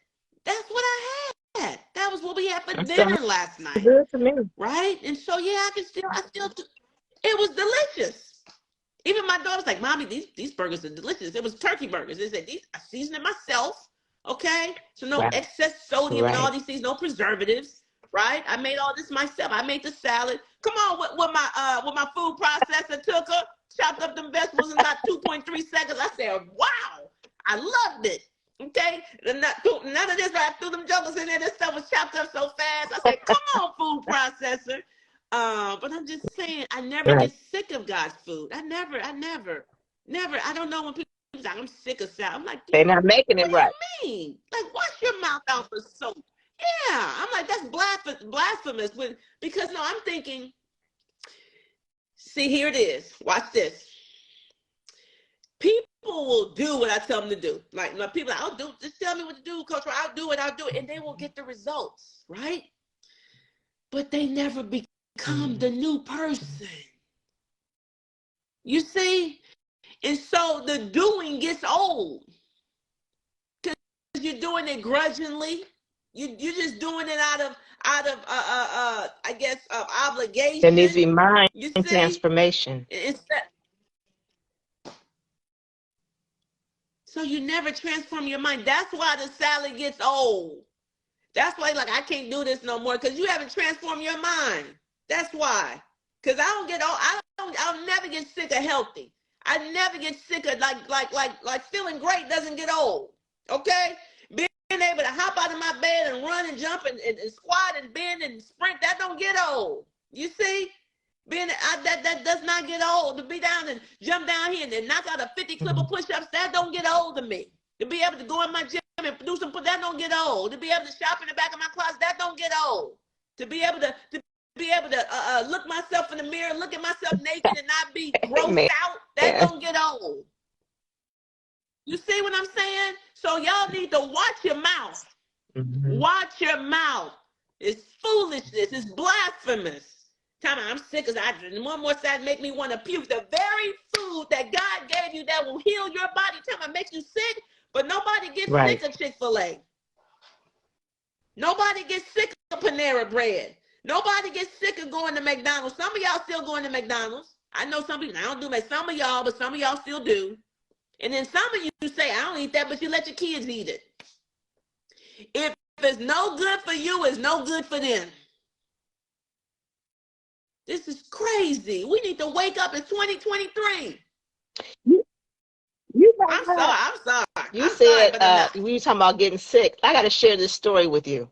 That's what I had. That was what we had for That dinner sounds last night, good to me. right? And so yeah, I still do. It was delicious. Even my daughter's like, Mommy, these burgers are delicious. It was turkey burgers. They said these I seasoned it myself. Okay. So no Right. excess sodium and all Right. these things, no preservatives. Right? I made all this myself. I made the salad. Come on, with my food processor took her, chopped up them vegetables in about 2.3 seconds. I said, wow, I loved it. Okay, none of this. I threw them jokers in there. This stuff was chopped up so fast. I said, "Come on, food processor." But I'm just saying, I never Right. get sick of God's food. Never. I don't know when people say I'm sick of salad. I'm like, They're not making what it do you right. mean? Like, wash your mouth out for soap. Yeah, I'm like, that's blasphemous. Because no, I'm thinking. See, here it is. Watch this. People will do what I tell them to do. Like, people, I'll do. Just tell me what to do, Coach. I'll do it. I'll do it, and they will get the results, right? But they never become Mhm. the new person. You see? And so the doing gets old because you're doing it grudgingly. You're just doing it out of I guess There needs obligation. to be mind You see? transformation. It's that, so you never transform your mind. That's why the salad gets old. That's why like I can't do this no more because you haven't transformed your mind. That's why. Because I don't get old. I'll never get sick of healthy. I never get sick of like feeling great doesn't get old. Okay? Being able to hop out of my bed and run and jump and squat and bend and sprint, that don't get old. You see? That does not get old. To be down and jump down here and knock out a 50 clip of Mhm. push-ups, that don't get old to me. To be able to go in my gym and do some, that don't get old. To be able to shop in the back of my closet, that don't get old. To be able to look myself in the mirror, look at myself naked and not be grossed Amen. out, that don't get old. You see what I'm saying? So y'all need to watch your mouth. Mhm. Watch your mouth. It's foolishness. It's blasphemous. Tell me I'm sick as I one more side make me want to puke. The very food that God gave you that will heal your body. Tell me, it makes you sick, but nobody gets Right. sick of Chick-fil-A. Nobody gets sick of Panera Bread. Nobody gets sick of going to McDonald's. Some of y'all still going to McDonald's. I know some people, I don't do that. Some of y'all, but some of y'all still do. And then some of you say, I don't eat that, but you let your kids eat it. If it's no good for you, it's no good for them. This is crazy. We need to wake up in 2023. I'm sorry. You Sorry, said but enough. we were talking about getting sick. I got to share this story with you.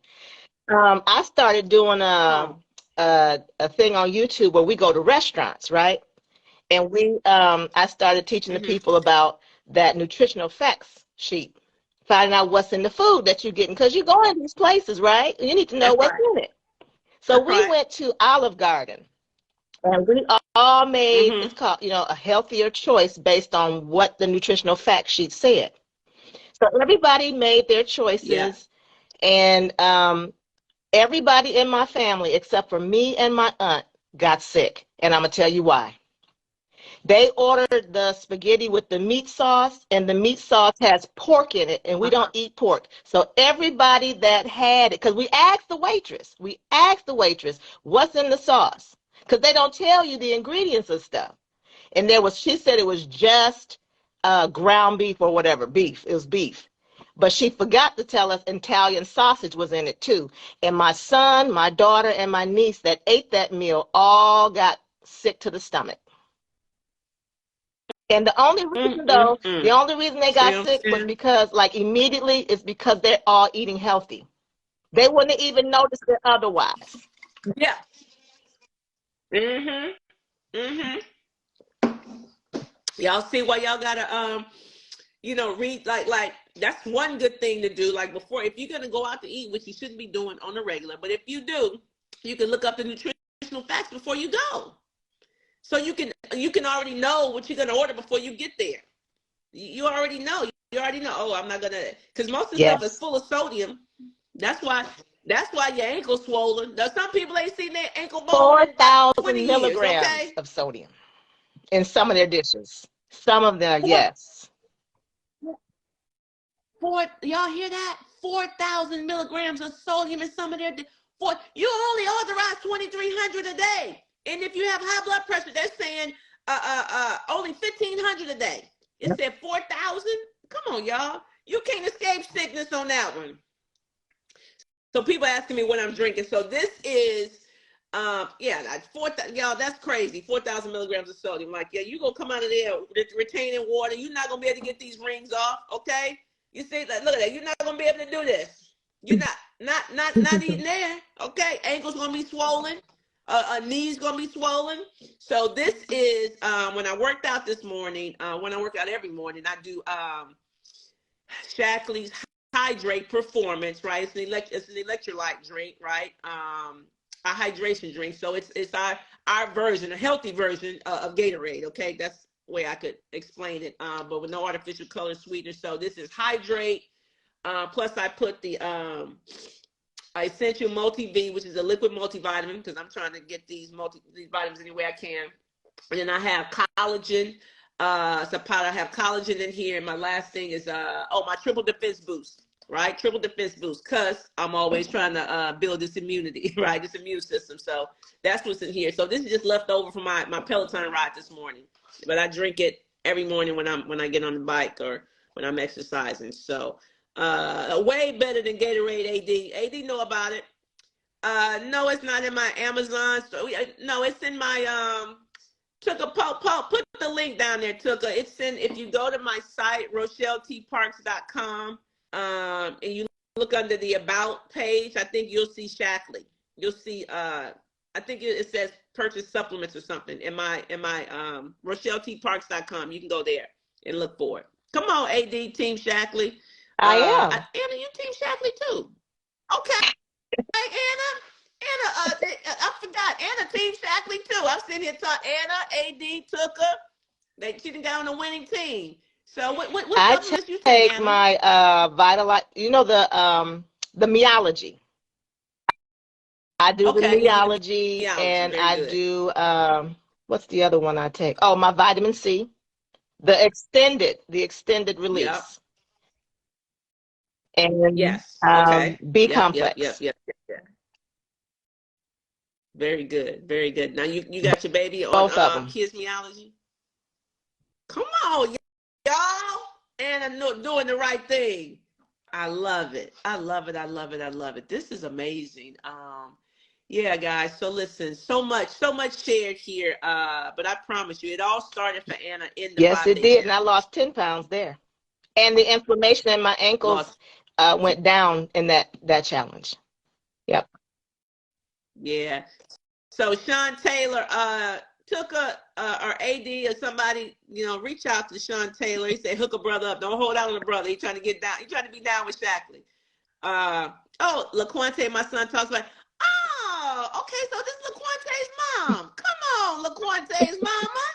I started doing a thing on YouTube where we go to restaurants, right? And I started teaching the people about that nutritional facts sheet, finding out what's in the food that you're getting, because you go in these places, right? You need to know what's in it. So we went to Olive Garden, and we all made, it's called, a healthier choice based on what the nutritional fact sheet said. So everybody made their choices, and everybody in my family, except for me and my aunt, got sick. And I'm going to tell you why. They ordered the spaghetti with the meat sauce, and the meat sauce has pork in it, and we don't eat pork. So everybody that had it, because we asked the waitress, what's in the sauce? Because they don't tell you the ingredients of stuff. And she said it was just ground beef or whatever, beef. It was beef. But she forgot to tell us Italian sausage was in it too. And my son, my daughter, and my niece that ate that meal all got sick to the stomach. And the only reason they got sick was because, immediately, it's because they're all eating healthy. They wouldn't have even noticed it otherwise. Yeah. Y'all see why y'all gotta read like that's one good thing to do. Like before, if you're gonna go out to eat, which you shouldn't be doing on a regular, but if you do, you can look up the nutritional facts before you go. So you can already know what you're gonna order before you get there. You already know. Oh, I'm not gonna, because most of the stuff is full of sodium. That's why your ankle's swollen. Now, some people ain't seen their ankle bone in 4,000 years, milligrams okay? of sodium in some of their dishes. Some of them, yes. Y'all hear that? 4,000 milligrams of sodium in some of their you only authorize 2,300 a day. And if you have high blood pressure, they're saying only 1,500 a day. It said 4,000. Come on, y'all. You can't escape sickness on that one. So people asking me what I'm drinking. So this is, y'all, that's crazy. 4,000 milligrams of sodium. Like, yeah, you gonna come out of there retaining water. You're not gonna be able to get these rings off, okay? You see, look at that. You're not gonna be able to do this. You're not eating there, okay? Ankles gonna be swollen. Knees gonna be swollen. So this is when I worked out this morning. When I work out every morning, I do Shackley's Hydrate Performance, right? It's an electrolyte drink, right? A hydration drink. So it's our version, a healthy version of Gatorade. Okay, that's the way I could explain it. But with no artificial color sweetener. So this is Hydrate. Plus I put the Essential Multi V, which is a liquid multivitamin, because I'm trying to get these vitamins any way I can. And then I have collagen. So I have collagen in here. And my last thing is my triple defense boost, right? Triple defense boost, because I'm always trying to build this immunity, right? This immune system. So that's what's in here. So this is just left over from my Peloton ride this morning. But I drink it every morning when I get on the bike or when I'm exercising. So way better than Gatorade. AD know about it. No, it's not in my Amazon store. No, it's in my put the link down there, it's in, if you go to my site, RochelleTParks.com, and you look under the about page, I think you'll see Shackley. You'll see I think it says purchase supplements or something in my RochelleTParks.com. You can go there and look for it. Come on, AD Team Shackley. I am. Anna, you Team Shackley too. Okay, Anna. I forgot. Anna Team Shackley too. I'm sitting here talking. Anna, AD, Tooker. She done got on the winning team. So what supplements you take, Anna? My Vitalite. The Meology. I do the Meology, and I do what's the other one I take? Oh, my vitamin C. The extended Yep. release. And Yes. Okay. B Yep. Yep. Yep. complex. Yep. Yep. Very good. Very good. Now you got your baby on Both of them. kids meology. Come on, y'all. And I know doing the right thing. I love it. I love it. I love it. I love it. This is amazing. Yeah, guys. So listen, so much shared here. But I promise you, it all started for Anna in the Yes, it 5 day did. And I challenge. lost 10 pounds there. And the inflammation in my ankles Lost. went down in that challenge. Yep. Yeah. So Sean Taylor took or AD or somebody, reach out to Sean Taylor. He said, hook a brother up. Don't hold out on a brother. He trying to get down. He trying to be down with Shackley. LaQuante, my son, talks about, oh, okay, so this is LaQuante's mom. Come on, LaQuante's mama.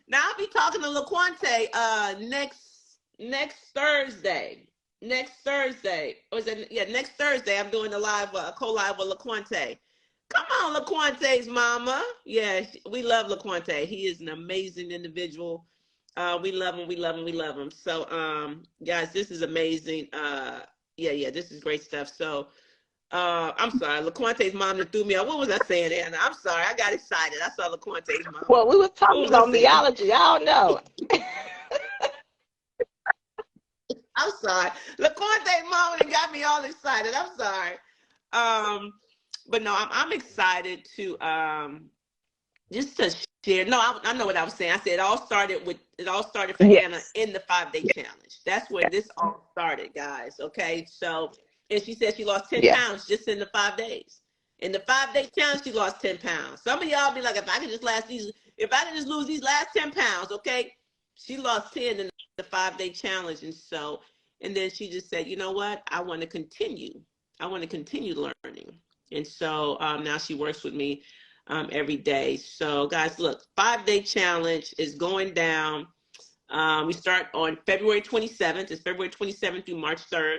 Now I'll be talking to LaQuante next Thursday. Next Thursday. Or is it, yeah, next Thursday I'm doing a live co-live with LaQuante. Come on, LaQuante's mama. Yeah, we love LaQuante. He is an amazing individual. We love him, we love him, we love him. So guys, this is amazing. Yeah, this is great stuff. So I'm sorry, LaQuante's mom that threw me out. What was I saying, Anna? I'm sorry, I got excited. I saw LaQuante's mama. Well, we were What talking was I about saying? meology. I don't know. I'm sorry. LaQuante's mama that got me all excited. I'm sorry. Um, but no, I'm excited to just to share. No, I know what I was saying. I said it all started for Anna Yes. in the 5 day challenge. That's where this all started, guys. Okay. So, and she said she lost 10 Yeah. pounds just in the 5 days. In the 5 day challenge, she lost 10 pounds. Some of y'all be like, if I could just lose these last 10 pounds, okay. She lost 10 in the 5 day challenge. And so, and then she just said, you know what? I want to continue. I want to continue learning. And so now she works with me every day. So, guys, look, 5 day challenge is going down. We start on February 27th. It's February 27th through March 3rd,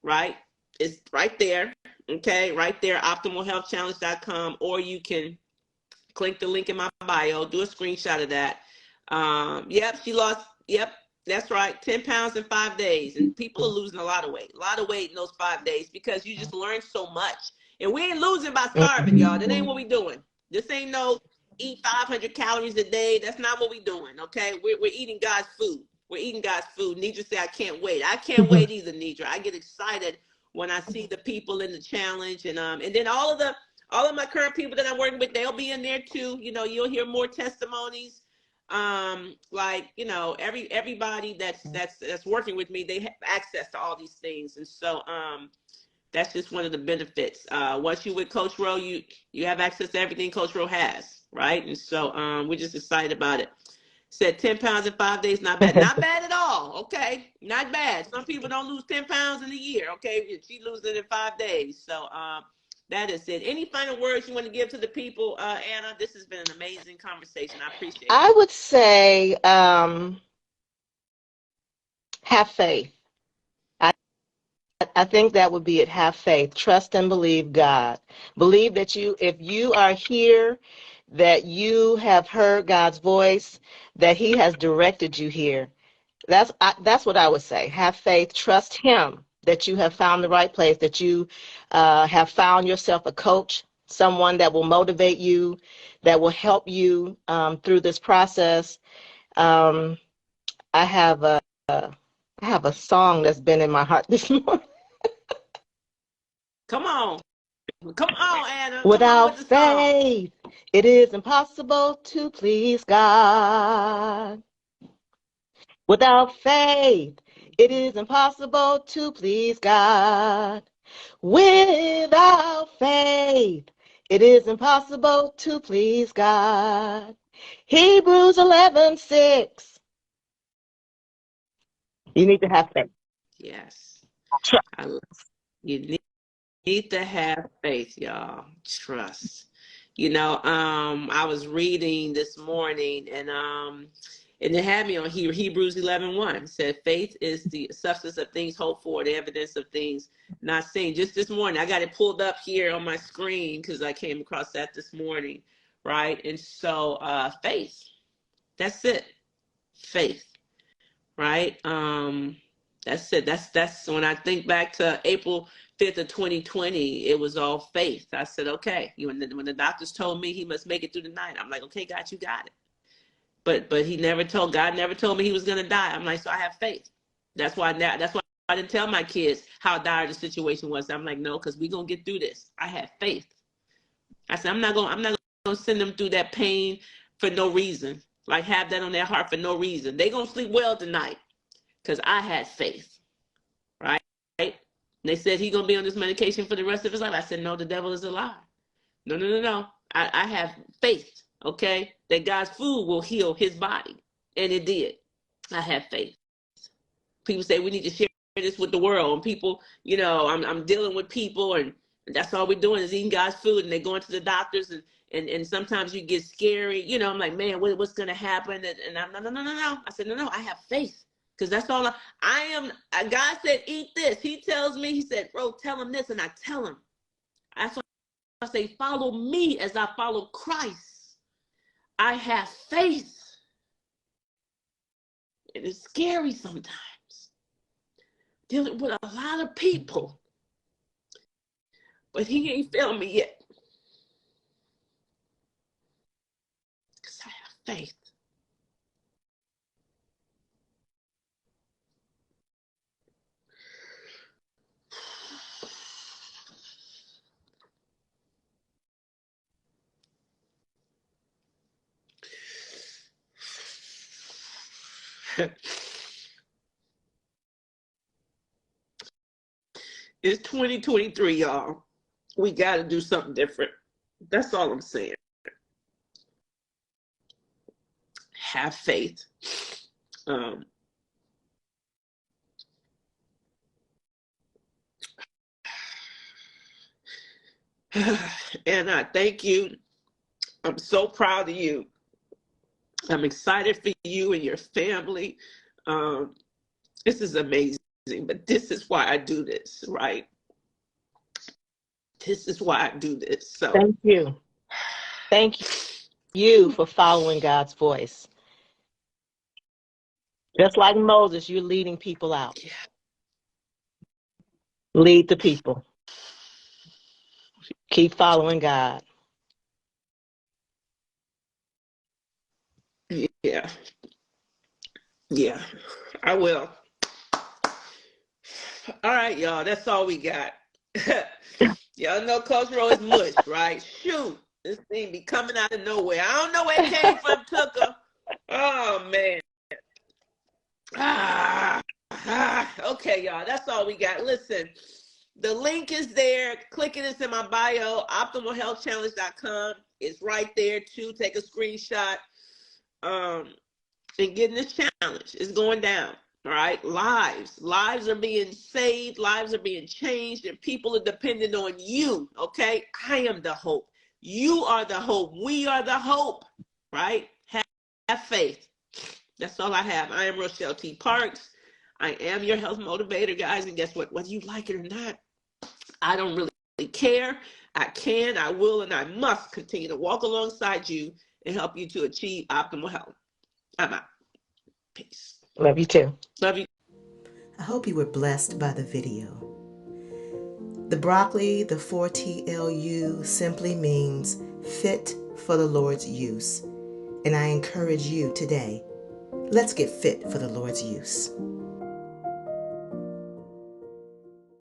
right? It's right there. Okay, right there, optimalhealthchallenge.com, or you can click the link in my bio, do a screenshot of that. Yep, she lost, yep, that's right, 10 pounds in 5 days. And people are losing a lot of weight in those 5 days because you just learn so much. And we ain't losing by starving, y'all. That ain't what we doing. This ain't no eat 500 calories a day. That's not what we doing, okay? We're eating God's food. We're eating God's food. Nidra say, I can't wait. I can't wait either, Nidra. I get excited when I see the people in the challenge. And then all of my current people that I'm working with, they'll be in there too. You'll hear more testimonies. Like, everybody that's working with me, they have access to all these things. And so that's just one of the benefits. Once you with Coach Rowe, you have access to everything Coach Rowe has, right? And so we're just excited about it. Said 10 pounds in 5 days, not bad. Not bad at all, okay? Not bad. Some people don't lose 10 pounds in a year, okay? She loses it in 5 days. So that is it. Any final words you want to give to the people, Anna? This has been an amazing conversation. I appreciate I it. would say have faith. I think that would be it. Have faith. Trust and believe God. Believe that if you are here, that you have heard God's voice, that He has directed you here. That's what I would say. Have faith. Trust Him that you have found the right place, that you have found yourself a coach, someone that will motivate you, that will help you through this process. Um, I have a I have a song that's been in my heart this morning. Come on. Come on, Anna. Come on with Without the song. faith, it is impossible to please God. Without faith, it is impossible to please God. Without faith, it is impossible to please God. Hebrews 11:6. You need to have faith. Yes. I, you need to have faith, y'all. Trust. I was reading this morning and it had me on here, Hebrews 11:1. It said faith is the substance of things hoped for, the evidence of things not seen. Just this morning, I got it pulled up here on my screen because I came across that this morning, right? And so faith, that's it. Faith. right? That's it. That's when I think back to April 5th of 2020, it was all faith. I said, okay. When the doctors told me he must make it through the night, I'm like, okay, God, you got it. But God never told me he was gonna die. I'm like, so I have faith. That's why I didn't tell my kids how dire the situation was. I'm like, no, because we're gonna get through this. I have faith. I said, I'm not gonna send them through that pain for no reason. Like have that on their heart for no reason. They gonna sleep well tonight because I had faith, right? Right? And they said he gonna be on this medication for the rest of his life. I said, no, the devil is a lie. No, no, no, no. I have faith, okay, that God's food will heal his body, and it did. I have faith. People say we need to share this with the world, and people, I'm dealing with people, and that's all we're doing is eating God's food, and they're going to the doctors, and sometimes you get scary. I'm like, man, what's gonna happen? And I'm no. I said, no, I have faith. Because that's all I am. God said, eat this. He tells me, he said, bro, tell him this. And I tell him. That's why I say, follow me as I follow Christ. I have faith. It is scary sometimes. Dealing with a lot of people. But he ain't failed me yet. Because I have faith. It's 2023, y'all. We got to do something different. That's all I'm saying. Have faith. Um, and I thank you. I'm so proud of you. I'm excited for you and your family. Um, this is amazing, but this is why I do this, right? This is why I do this. So Thank you. Thank you for following God's voice. Just like Moses, you're leading people out. yeah, Lead the people. Keep following God. yeah, yeah, I will. All right, y'all. That's all we got. Y'all know Coach Rowe is mush, right? Shoot, this thing be coming out of nowhere. I don't know where it came from, Tucker. Oh man. Okay, y'all. That's all we got. Listen, the link is there. Click it. It's in my bio. OptimalHealthChallenge.com. It's right there too. Take a screenshot. And getting this challenge is going down. All right. Lives are being saved. Lives are being changed, and people are dependent on you. Okay. I am the hope. You are the hope. We are the hope. Right. Have faith. That's all I have. I am Rochelle T. Parks. I am your health motivator, guys. And guess what? Whether you like it or not, I don't really care. I can, I will, and I must continue to walk alongside you and help you to achieve optimal health. I'm out. Peace. Love you too. Love you. I hope you were blessed by the video. The broccoli, the 4TLU, simply means fit for the Lord's use. And I encourage you today, let's get fit for the Lord's use.